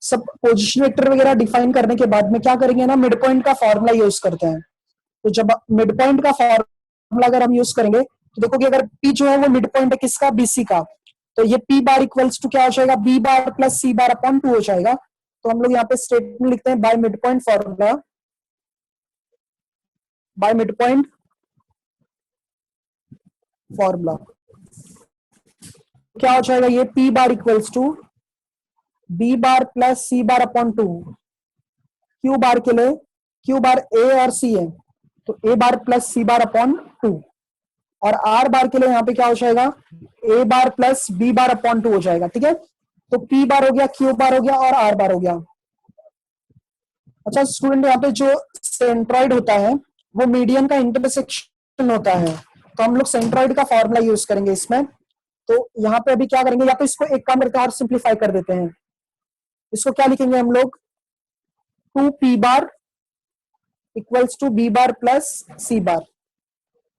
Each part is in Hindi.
सब पोजीशन वेक्टर वगैरह डिफाइन करने के बाद में क्या करेंगे ना, मिड पॉइंट का फॉर्मूला यूज करते हैं। तो जब मिड पॉइंट का फॉर्मूला अगर हम यूज करेंगे तो देखोगे अगर पी जो है वो मिड पॉइंट है किसका, बीसी का, तो ये पी बार इक्वल्स टू क्या हो जाएगा, B bar plus C bar upon 2 हो जाएगा। तो हम लोग यहाँ पे स्टेटमेंट लिखते हैं by mid point formula, by mid point formula क्या हो जाएगा, ये P bar equals to B bar plus C bar upon 2। Q bar के लिए, क्यू बार ए और सी है तो ए bar plus C bar upon 2, और आर बार के लिए यहाँ पे क्या हो जाएगा, ए बार प्लस बी बार अपॉन 2 हो जाएगा। ठीक है, तो पी बार हो गया, क्यू बार हो गया और आर बार हो गया। अच्छा स्टूडेंट, यहाँ पे जो सेंट्रॉइड होता है वो मीडियन का इंटरसेक्शन होता है, तो हम लोग सेंट्रॉइड का फॉर्मूला यूज करेंगे इसमें। तो यहाँ पे अभी क्या करेंगे, या तो इसको एक काम करते हैं और सिंप्लीफाई कर देते हैं। इसको क्या लिखेंगे हम लोग, 2 P bar equals to B bar plus C bar,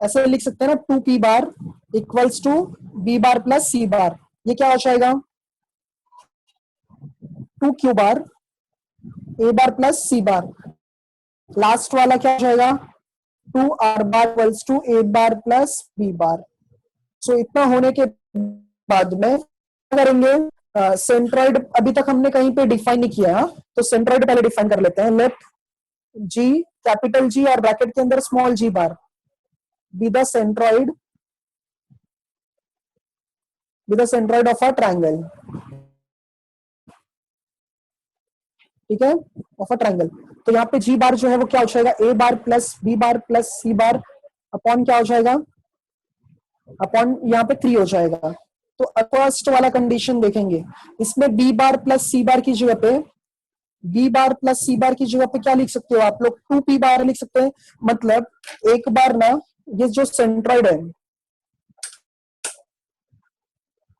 ऐसे लिख सकते हैं ना, 2 P bar equals to B bar plus C bar. ये क्या हो जाएगा, 2 Q bar A bar plus C bar, last वाला क्या हो जाएगा, 2 R bar equals to A bar plus B bar. So इतना होने के बाद में क्या करेंगे, सेंट्रॉइड अभी तक हमने कहीं पे डिफाइन नहीं किया, तो सेंट्रॉइड पहले डिफाइन कर लेते हैं। लेट जी, कैपिटल जी और ब्रैकेट के अंदर small G bar be the centroid, be the centroid of a triangle. ठीक है, ऑफ अ ट्रायंगल। तो यहाँ पे जी बार जो है वो क्या हो जाएगा, ए bar plus B bar plus C bar upon क्या हो जाएगा, अपॉन यहाँ पे 3 हो जाएगा। तो फर्स्ट वाला कंडीशन देखेंगे, इसमें बी बार प्लस सी बार की जगह पे, बी बार प्लस सी बार की जगह पे क्या लिख सकते हो आप लोग, 2 पी बार लिख सकते हैं। मतलब एक बार ना, ये जो सेंट्रॉइड है,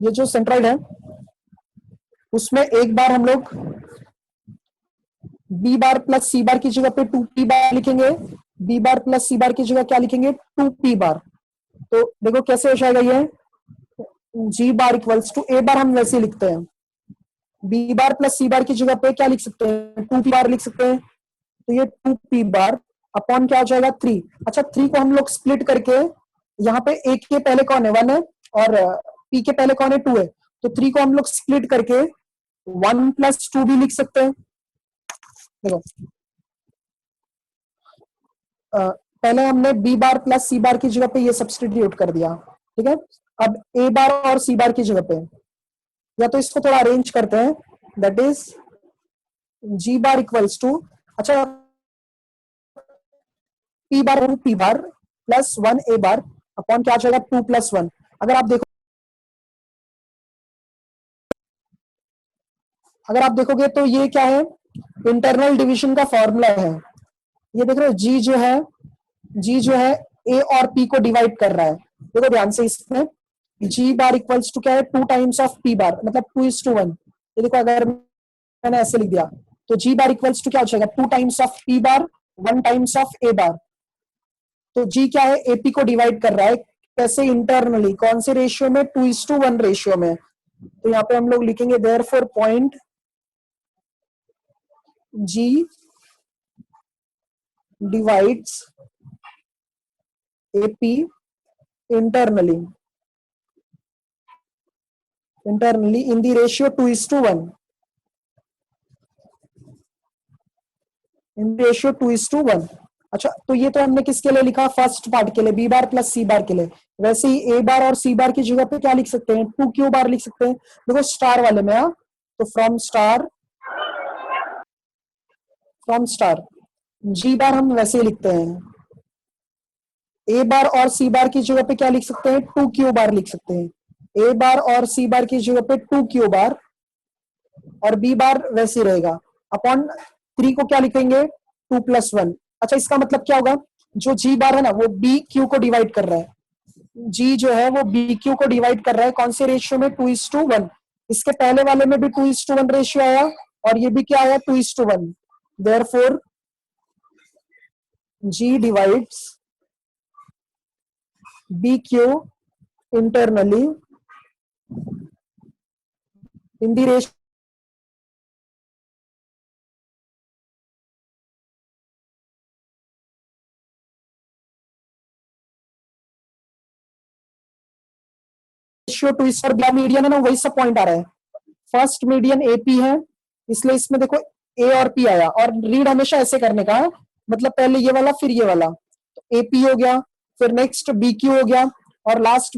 ये जो सेंट्रॉइड है उसमें एक बार हम लोग बी बार प्लस सी बार की जगह पे 2 पी बार लिखेंगे, बी बार प्लस सी बार की जगह क्या लिखेंगे, 2 पी बार। तो देखो कैसे हो जाएगा, ये जी बार इक्वल्स टू, ए बार हम वैसे लिखते हैं, बी बार प्लस सी बार की जगह पे क्या लिख सकते हैं, 2 पी बार लिख सकते हैं। तो ये 2 पी बार अपॉन क्या हो जाएगा, 3। अच्छा 3 को हम लोग स्प्लिट करके, यहाँ पे ए के पहले कौन है, 1 है, और पी के पहले कौन है, 2 है, तो 3 को हम लोग स्प्लिट करके 1 प्लस 2 भी लिख सकते हैं। देखो पहले हमने बी बार प्लस सी बार की जगह पे ये सब्सटीट्यूट कर दिया। ठीक है, अब ए बार और सी बार की जगह पे, या तो इसको थोड़ा अरेंज करते हैं, that is G bar equals to, अच्छा P bar P bar plus 1 A bar upon क्या आ जाएगा, 2 प्लस 1। अगर आप देखो, अगर आप देखोगे तो ये क्या है, इंटरनल डिवीजन का फॉर्मूला है। ये देख रहे हो, जी जो है, जी जो है ए और पी को डिवाइड कर रहा है। देखो ध्यान से, इसमें जी बार इक्वल्स टू क्या है, 2 टाइम्स ऑफ पी बार, मतलब 2:1। ये देखो अगर मैंने ऐसे लिख दिया तो जी बार इक्वल्स टू क्या हो जाएगा, 2 times of P bar 1 times of A bar. तो जी क्या है, एपी को डिवाइड कर रहा है, कैसे, इंटरनली, कौन से रेशियो में, 2:1 रेशियो में। तो यहाँ पे हम लोग लिखेंगे therefore point G divides AP internally, internally in the ratio 2:1, in the ratio 2:1। अच्छा तो ये तो हमने किसके लिए लिखा, फर्स्ट पार्ट के लिए, बी बार प्लस सी बार के लिए। वैसे ही ए बार और सी बार की जगह पे क्या लिख सकते हैं, 2 क्यू बार लिख सकते हैं। देखो स्टार वाले में, तो फ्रॉम स्टार, फ्रॉम स्टार जी बार हम वैसे ही लिखते हैं, ए बार और सी बार की जगह पे क्या लिख सकते हैं, 2 क्यू बार लिख सकते हैं। ए बार और सी बार की जगह पे 2 क्यू बार, और बी बार वैसे ही रहेगा, अपॉन 3 को क्या लिखेंगे, 2 प्लस 1। अच्छा इसका मतलब क्या होगा, जो जी बार है ना वो बी क्यू को डिवाइड कर रहा है, जी जो है वो बी क्यू को डिवाइड कर रहा है, कौन से रेशियो में, 2:1। इसके पहले वाले में भी 2:1 रेशियो आया, और ये भी क्या आया, 2:1। Therefore G divides B Q internally in the ratio ratio two इस और बी मीडियन है ना, वही सब पॉइंट आ रहा है। फर्स्ट मीडियन एपी है, इसलिए इसमें देखो ए और पी आया, और रीड हमेशा ऐसे करने का है, मतलब पहले ये वाला फिर ये वाला, तो एपी हो गया, फिर नेक्स्ट बी क्यू हो गया, और लास्ट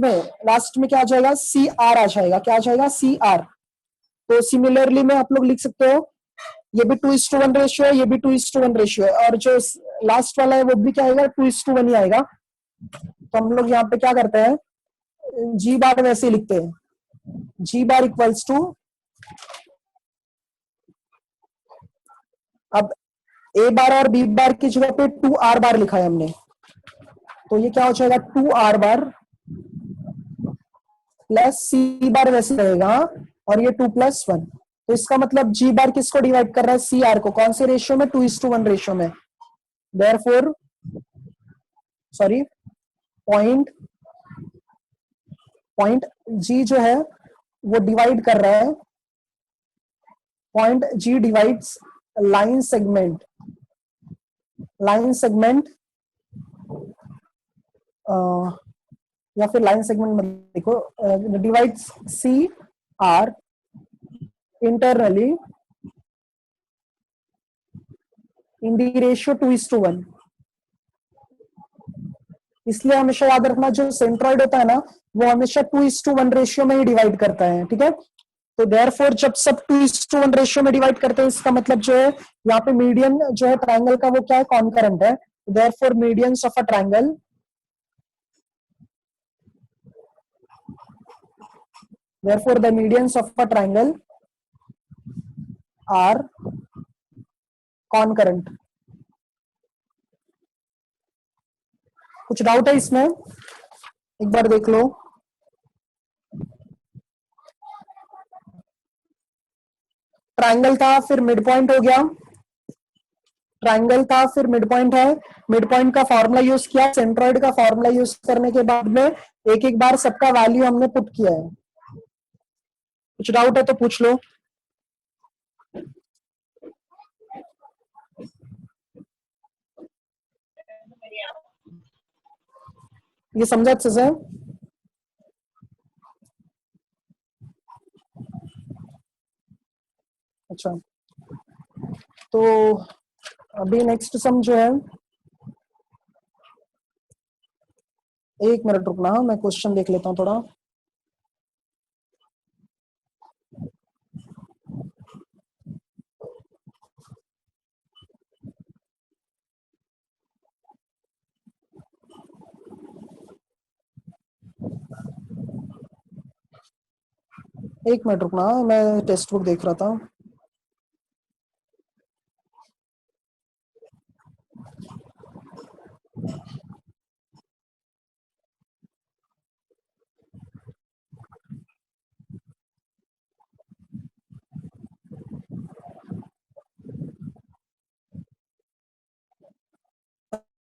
में क्या आ जाएगा, सी आर आ जाएगा। क्या आ जाएगा, सी आर। तो सिमिलरली में आप लोग लिख सकते हो, ये भी 2:1 रेशियो है, ये भी 2:1 रेशियो है, और जो लास्ट वाला है वो भी क्या आएगा, 2:1 ही आएगा। तो हम लोग यहाँ पे क्या करते हैं, जी बार वैसे ही लिखते हैं, जी बार इक्वल्स टू, अब ए बार और बी बार की जगह पे 2 आर बार लिखा है हमने, तो ये क्या हो जाएगा, 2 आर बार प्लस सी बार वैसे रहेगा, और ये 2+1। तो इसका मतलब जी बार किसको डिवाइड कर रहा है, सी आर को। कौन से रेशियो में, 2:1 रेशियो में। देयरफॉर सॉरी, पॉइंट जी जो है वो डिवाइड कर रहा है, point G divides line segment या फिर लाइन सेगमेंट में देखो, divides C R internally in the ratio 2:1। इसलिए हमेशा याद रखना, जो सेंट्रॉइड होता है ना, वो हमेशा 2:1 रेशियो में ही डिवाइड करता है, ठीक है। तो देयरफॉर जब सब 2:1 रेशियो में डिवाइड करते हैं, इसका मतलब जो है यहाँ पे मीडियन जो है ट्राइंगल का, वो क्या है, कॉन्करेंट है। Therefore medians of a triangle therefore the medians of a triangle are concurrent। कुछ डाउट है इसमें, एक बार देख लो। ट्राइंगल था, फिर मिड पॉइंट हो गया, ट्राइंगल था, फिर मिड पॉइंट है, मिड पॉइंट का फॉर्मूला यूज किया, सेंट्रॉइड का फॉर्मूला यूज करने के बाद में एक एक बार सबका वैल्यू हमने पुट किया है। कुछ डाउट है तो पूछ लो। ये समझा अच्छे से? अच्छा, तो अभी नेक्स्ट सम जो है, एक मिनट रुकना, मैं क्वेश्चन देख लेता हूं थोड़ा। एक मिनट रुकना, मैं टेक्स्ट बुक देख रहा था।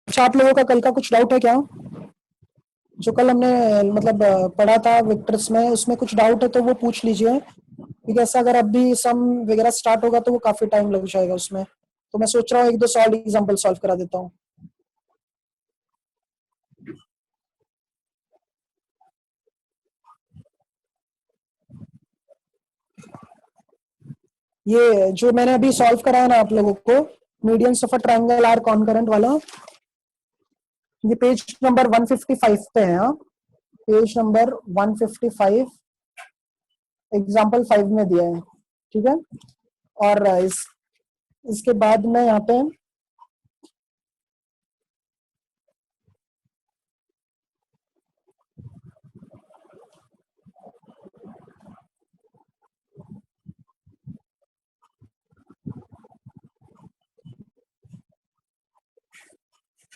अच्छा, आप लोगों का कल का कुछ डाउट है क्या? जो कल हमने मतलब पढ़ा था वेक्टर्स में, उसमें कुछ डाउट है तो वो पूछ लीजिए, क्योंकि ऐसा अगर अभी सम वगैरह स्टार्ट होगा तो वो काफी टाइम लग जाएगा उसमें। तो मैं सोच रहा हूँ एक दो सॉल्व एग्जांपल सॉल्व करा देता हूँ। ये जो मैंने अभी सॉल्व कराया ना आप लोगों को, medians of a triangle are concurrent वाला, ये पेज नंबर 155 पे है। हाँ, पेज नंबर 155 एग्जाम्पल 5 में दिया है, ठीक है। और इसके बाद में यहाँ पे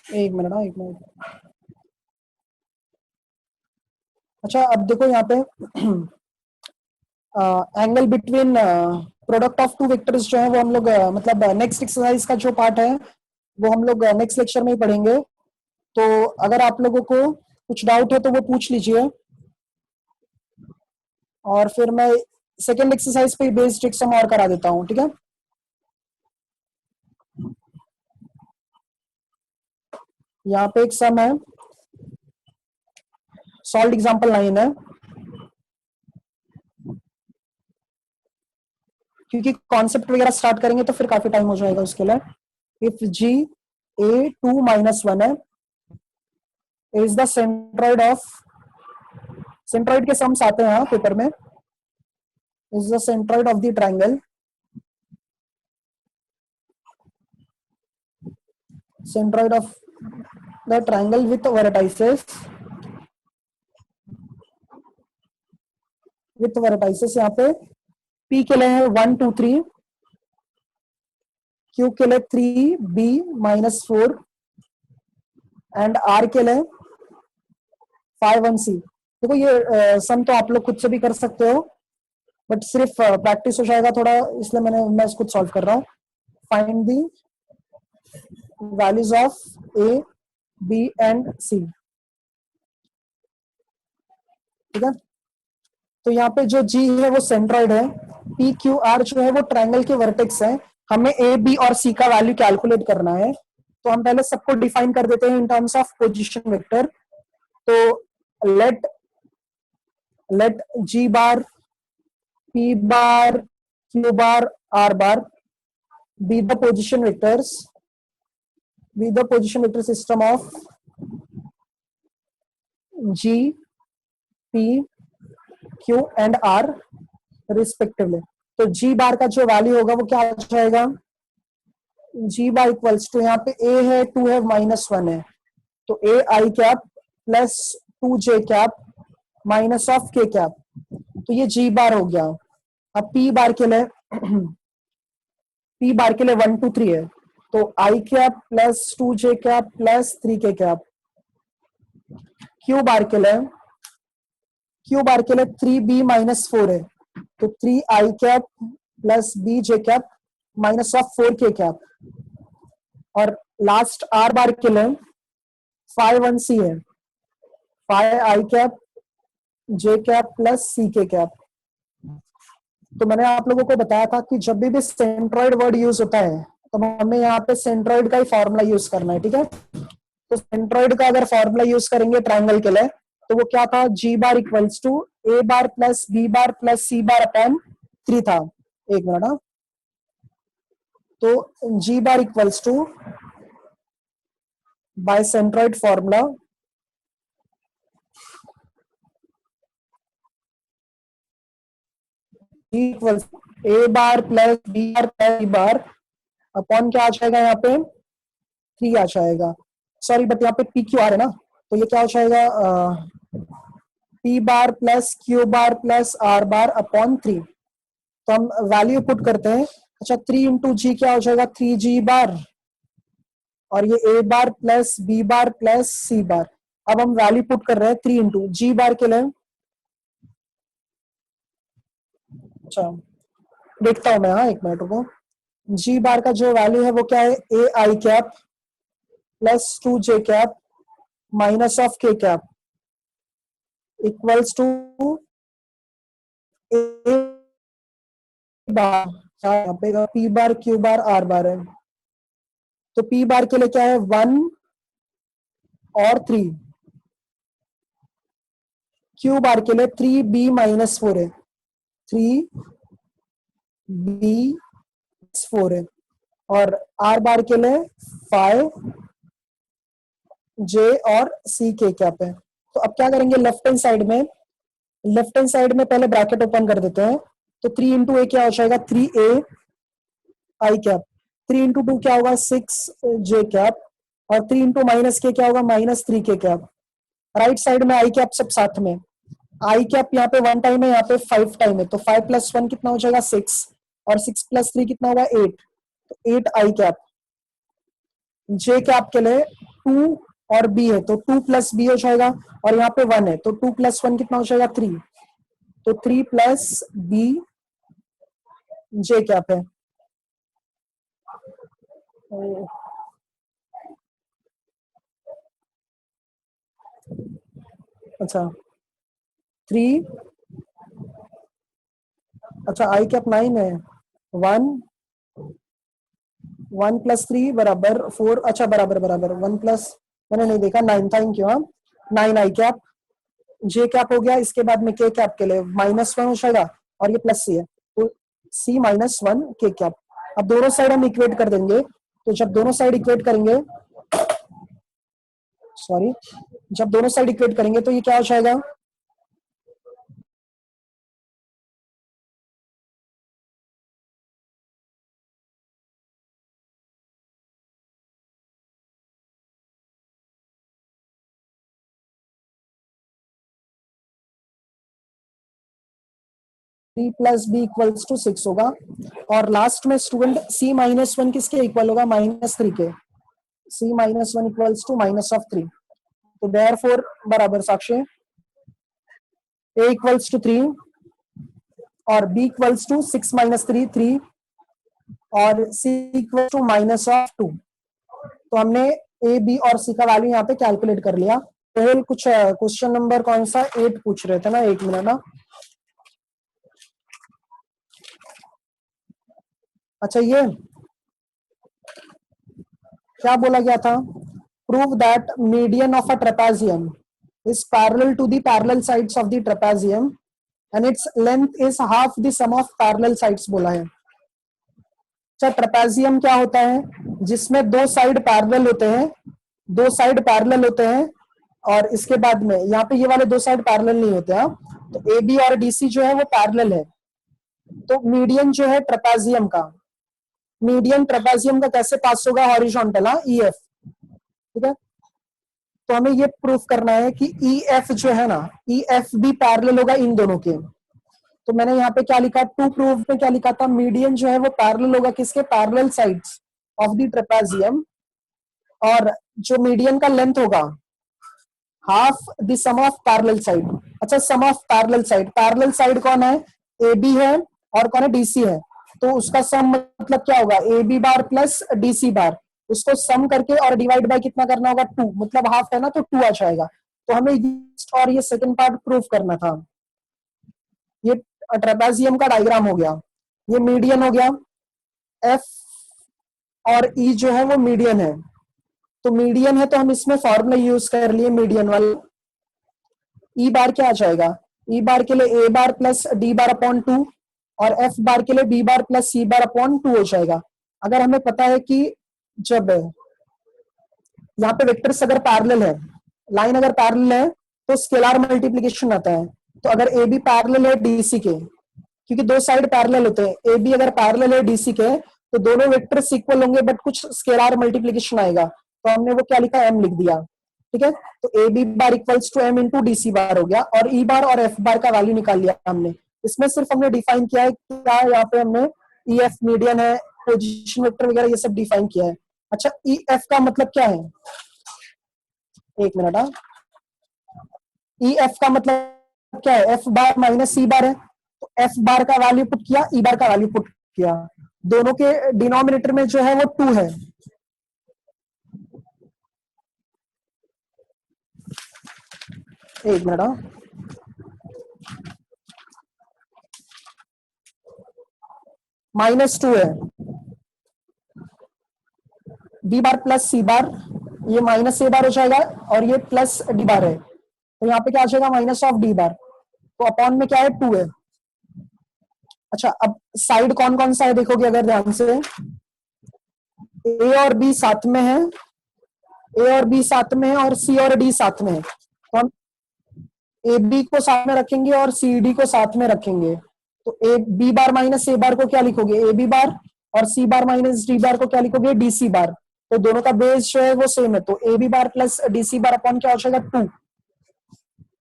एक मिनट, हाँ एक मिनट। अच्छा, अब देखो यहाँ पे angle between product of two vectors जो है वो हम लोग मतलब नेक्स्ट एक्सरसाइज का जो पार्ट है वो हम लोग नेक्स्ट लेक्चर में ही पढ़ेंगे। तो अगर आप लोगों को कुछ डाउट है तो वो पूछ लीजिए, और फिर मैं सेकेंड एक्सरसाइज पे बेस्ड एक सम और करा देता हूँ, ठीक है। यहाँ पे एक सम है, सॉल्व एग्जाम्पल 9 है। क्योंकि कॉन्सेप्ट वगैरह स्टार्ट करेंगे तो फिर काफी टाइम हो जाएगा उसके लिए. इफ जी ए 2-1 है is the centroid of, centroid के सम्स आते हैं यहाँ पेपर में, is the centroid of the triangle, centroid of the triangle with vertices, with vertices. यहाँ पे P के लिए है 1 2 3, Q के लिए 3B-4 एंड R के लिए 5-1C. देखो ये सम तो आप लोग खुद से भी कर सकते हो, बट सिर्फ प्रैक्टिस हो जाएगा थोड़ा, इसलिए मैं इसको सॉल्व कर रहा हूँ. Find the values of A, B and C. ठीक है, तो यहाँ पे जो G है वो सेंट्रॉइड है, P Q R जो है वो ट्रायंगल के वर्टेक्स है. हमें A, B और C का वैल्यू कैलकुलेट करना है, तो हम पहले सबको डिफाइन कर देते हैं in terms of position vector. तो let G bar, P bar, Q bar, R bar be the position vectors, be the position vector system of G, P, Q and R respectively. तो G बार का जो वैल्यू होगा वो क्या हो जाएगा, G बार इक्वल्स टू, यहाँ पे A है 2 है -1 है, तो A I cap plus 2J cap minus of K cap, तो ये G बार हो गया. अब P बार के लिए P बार के लिए 1 2 3 है, तो I cap plus 2J cap plus 3K cap. Q बार के लिए 3B-4 है, तो 3I cap plus BJ cap minus of 4K cap. और लास्ट R बार के लिए 5-1C है, 5I cap J cap plus CK cap. तो मैंने आप लोगों को बताया था कि जब भी सेंट्रॉइड वर्ड यूज होता है तो हमें यहाँ पे सेंट्रॉइड का ही फॉर्मूला यूज करना है. ठीक है, तो सेंट्रॉइड का अगर फॉर्मूला यूज करेंगे ट्राइंगल के लिए तो वो क्या था, G bar equals to A bar plus B bar plus C bar upon 3 था. एक मिनट. हाँ, तो G bar equals to by centroid formula equals A bar plus B bar plus C bar upon क्या आ जाएगा, यहाँ पे 3 आ जाएगा. सॉरी बट यहाँ पे PQR है ना, तो ये क्या हो जाएगा, P बार प्लस Q बार प्लस R बार अपॉन 3. तो हम वैल्यू पुट करते हैं. अच्छा, 3 इंटू G क्या हो जाएगा, 3G बार, और ये A bar plus B bar plus C बार. अब हम वैल्यू पुट कर रहे हैं 3 इंटू G बार के लिए. अच्छा देखता हूं मैं, हाँ एक मिनट को. G बार का जो वैल्यू है वो क्या है, AI cap plus 2J cap minus of K cap equals to A bar, यहाँ पे P bar Q bar R बार है. तो P बार के लिए क्या है, 1 और 3. Q बार के लिए 3B-4 है, 3B-4 है. और R बार के लिए 5J और CK कैप है. तो अब क्या करेंगे, लेफ्ट हैंड साइड में पहले ब्रैकेट ओपन कर देते हैं. तो 3 इंटू A क्या हो जाएगा, 3A I कैप. 3 इंटू 2 क्या होगा, 6J कैप. और 3 इंटू माइनस K क्या होगा, minus 3K cap. Right side में I कैप सब साथ में. I कैप यहाँ पे 1 टाइम है, यहाँ पे 5 टाइम है, तो 5 + 1 कितना हो जाएगा, 6. और 6 + 3 कितना होगा, 8. तो 8 I कैप. J कैप के लिए 2 और B है, तो 2 + B हो जाएगा, और यहाँ पे 1 है, तो 2 + 1 कितना हो जाएगा, 3. तो 3 + B J कैप है. अच्छा 3, अच्छा I कैप 9 है, 1 + 3 बराबर 4. अच्छा बराबर 1 + मैंने नहीं देखा, 9 था. क्यों, 9 I कैप. J कैप हो गया, इसके बाद में K कैप के लिए -1 हो जाएगा, और ये प्लस C है, तो c माइनस 1 k कैप। अब दोनों साइड हम इक्वेट कर देंगे, तो जब दोनों साइड इक्वेट करेंगे, सॉरी, जब दोनों साइड इक्वेट करेंगे तो ये क्या हो जाएगा, three plus B equals to 6 होगा। और लास्ट में स्टूडेंट c माइनस 1 किसके इक्वल होगा, -3 के। c minus 1 equals to -3। तो देयरफॉर बराबर साक्षी a इक्वल्स टू 3 और b इक्वल्स टू 6 माइनस 3 3 और c इक्वल्स टू -2। तो हमने a b और c का वैल्यू यहाँ पे कैलकुलेट कर लिया। तो कुछ क्वेश्चन नंबर कौन सा 8 पूछ रहे थे ना, 1 मिनट ना। अच्छा, ये क्या बोला गया था, prove that median of a trapezium is parallel to the parallel sides of the trapezium and its length is half the sum of parallel sides बोला है। अच्छा, ट्रेपेजियम क्या होता है, जिसमें दो साइड पैरेलल होते हैं, दो साइड पैरेलल होते हैं, और इसके बाद में यहाँ पे ये वाले दो साइड पैरेलल नहीं होते हैं। तो ए बी और डी सी जो है वो पैरेलल है। तो मीडियन जो है ट्रेपेजियम का, मीडियन ट्रेपेजियम का कैसे पास होगा, हॉरिजॉन्टल, ई एफ। ठीक है, तो हमें ये प्रूफ करना है कि ई एफ जो है ना, ई एफ भी पैरेलल होगा इन दोनों के। तो मैंने यहाँ पे क्या लिखा, टू प्रूफ में क्या लिखा था, मीडियन जो है वो पैरेलल होगा किसके, parallel sides of the trapezium, और जो मीडियन का लेंथ होगा half the sum of parallel side. अच्छा, sum of parallel side, parallel side कौन है, ए बी है और कौन है, डी सी है। तो उसका सम मतलब क्या होगा, A B bar plus D C bar, उसको सम करके और डिवाइड बाय कितना करना होगा, 2, मतलब हाफ है ना, तो 2 आ जाएगा। तो हमें और ये सेकंड पार्ट प्रूफ करना था। ये ट्रेपेजियम का डायग्राम हो गया, ये मीडियन हो गया, एफ और ई जो है वो मीडियन है। तो मीडियन है तो हम इसमें फॉर्मूला यूज कर लिए मीडियन वाला। ई बार क्या आ जाएगा, ई बार के लिए ए बार प्लस डी बार अपॉन 2 और एफ बार के लिए B bar plus C bar upon 2 हो जाएगा। अगर हमें पता है कि जब यहाँ पे वेक्टर्स अगर पैरेलल है, लाइन अगर पैरेलल है तो स्केलर मल्टीप्लिकेशन आता है। तो अगर ए बी पैरेलल है डीसी के, क्योंकि दो साइड पैरेलल होते हैं, ए बी अगर पैरेलल है डीसी के तो दोनों वेक्टर्स इक्वल होंगे बट कुछ स्केलर मल्टीप्लिकेशन आएगा। तो हमने वो क्या लिखा, एम लिख दिया। ठीक है, तो A B bar equals to M into D C bar हो गया, और ई बार और एफ बार का वैल्यू निकाल लिया हमने। इसमें सिर्फ हमने डिफाइन किया है क्या, यहाँ पे हमने ई एफ मीडियन है, पोजीशन वेक्टर वगैरह ये सब डिफाइन किया है। अच्छा, ई एफ का मतलब क्या है, एक मिनट, ई एफ का मतलब क्या है, एफ बार माइनस सी बार है। तो एफ बार का वैल्यू पुट किया, ई बार का वैल्यू पुट किया, दोनों के डिनोमिनेटर में जो है वो 2 है। एक मिनट, -2 है, B bar plus C bar, ये माइनस ए बार हो जाएगा, और ये प्लस डी बार है। तो यहाँ पे क्या आ जाएगा, माइनस ऑफ डी बार। तो अपॉन में क्या है, 2 है। अच्छा, अब साइड कौन कौन सा है देखोगे अगर ध्यान से, ए और बी साथ में है, ए और बी साथ में है, और सी और डी साथ में है। तो हम ए बी को साथ में रखेंगे और सी डी को साथ में रखेंगे। तो ए बी बार माइनस ए बार को क्या लिखोगे, ए बी बार, और सी बार माइनस डी बार को क्या लिखोगे, डी सी बार। तो दोनों का बेस जो है वो सेम है, तो A B bar plus D C bar upon क्या हो जाएगा, 2।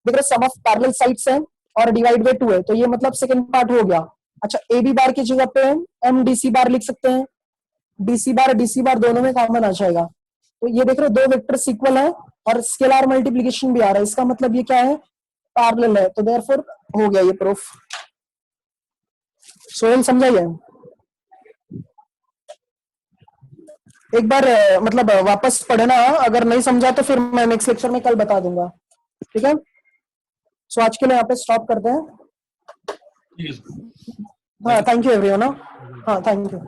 देख रहे, सम ऑफ पैरेलल साइड्स है और डिवाइड बाय 2 है, तो ये मतलब सेकंड पार्ट हो गया। अच्छा, ए बी बार की जगह पे एम डी सी बार लिख सकते हैं, डीसी बार दोनों में कॉमन आ जाएगा। तो ये देख रहे हो, दो वेक्टर्स इक्वल है और स्केलर मल्टीप्लिकेशन भी आ रहा है, इसका मतलब ये क्या है, पैरेलल है। तो देयरफॉर हो गया ये प्रूफ। सोहेल समझाइए एक बार, मतलब वापस पढ़ना, अगर नहीं समझा तो फिर मैं नेक्स्ट लेक्चर में कल बता दूंगा। ठीक है, सो आज के लिए यहाँ पे स्टॉप करते हैं। हाँ, थैंक यू एवरीवन। हाँ, थैंक यू।